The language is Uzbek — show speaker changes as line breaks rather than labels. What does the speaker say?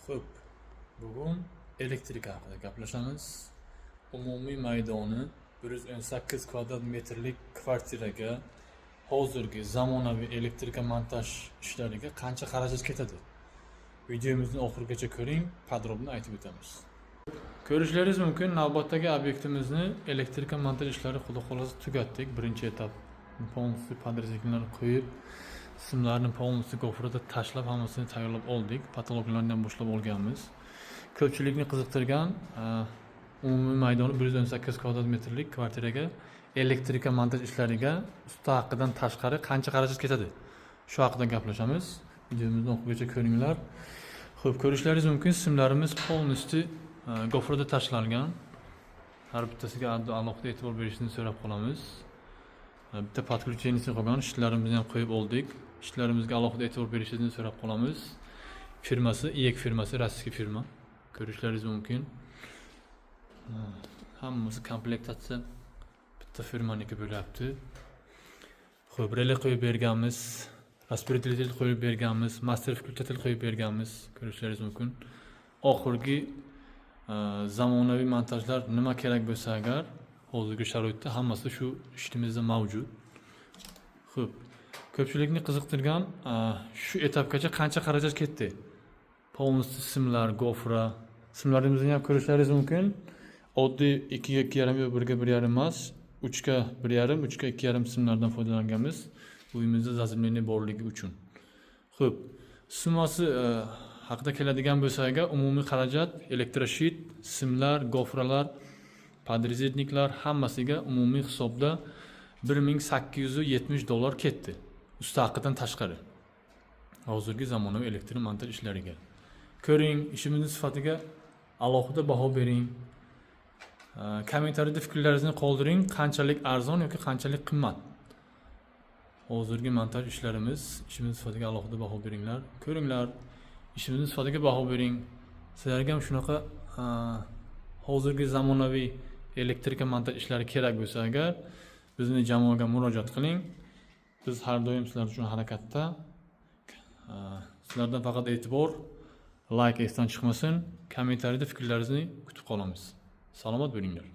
Xo'p, bugun elektrik haqida gaplashamiz. Umumiy maydoni 118 kvadrat metrlik kvartiraga hozirgi zamonaviy elektrika montaj ishlariga qancha xarajat ketadi? Videomizni oxirigacha ko'ring, podrobni aytib o'tamiz. Ko'rishlaringiz mumkin, navbatdagi obyektimizni elektrika montaj ishlari xudo xolasa tugatdik. Birinchi etap polностью подрезникlarni qo'yib, simlarni polностью gofrada tashlab, hammasini tayyorlab oldik. Patologlarni ham boshlab olganmiz. Ko'pchilikni qiziqtirgan umumiy maydoni 118 kvadrat metrlik kvartiraga elektrika montaj ishlariga usta haqidan tashqari qancha xarajat ketadi? Shu haqida gaplashamiz. Videomizni oxirigacha ko'ringlar. Xo'p, ko'rishlaringiz mumkin, simlarimiz polностью gofrada tashlangan. Har bittasiga alohida e'tibor berishingizni so'rab qolamiz. Bitta podключениесі qolgan, ishlarimizni ham qo'yib oldik. Ishlarimizga alohida e'tibor berishingizni so'rab qolamiz. Firmasi, EEK firmasi, rossiya firma. Ko'rishlaringiz mumkin. Hammasi komplektatsiya bitta firmaniki bo'lyapti. Xo'p, relay qo'yib berganmiz, распределитель qo'yib berganmiz, master включатель qo'yib berganmiz. Ko'rishlaringiz mumkin. Oxirgi zamonaviy montajlar nima kerak bo'lsa agar hozirgi sharoitda hammasi shu ishimizda mavjud. Xo'p, ko'pchilikni qiziqtirgan shu etapgacha qancha xarajat ketdi? Polностью simlar, gofra, simlarimizni ham ko'rishlaringiz mumkin. Oddiy 2 ga 2,5 yo 1 ga 1,5 emas, 3 ga 1,5, 3 ga 2,5 simlardan foydalanganmiz. Uyimizda zazimleniya borligi uchun. Xo'p, summasi haqida keladigan bo'lsa agar umumiy xarajat elektroshit, simlar, gofralar, poдрезникlar hammasiga umumiy hisobda $1870 ketdi. Usta haqidan tashqari. Hozirgi zamonaviy elektrik montaj ishlariga. Ko'ring, ishimizning sifatiga alohida baho bering. Kommentariyada fikrlaringizni qoldiring, qanchalik arzon yoki qanchalik qimmat. Hozirgi montaj ishlarimiz, ishimizning sifatiga alohida baho beringlar. Ko'ringlar, ishimizning sifatiga baho bering. Sizlarga ham shunaqa hozirgi zamonaviy elektrika montaj ishlari kerak bo'lsa agar bizni jamoaga murojaat qiling. Biz har doim sizlar uchun harakatda. Sizlardan faqat e'tibor, like esdan chiqmasin. Kommentariyada fikrlaringizni kutib qolamiz. Salomat bo'linglar.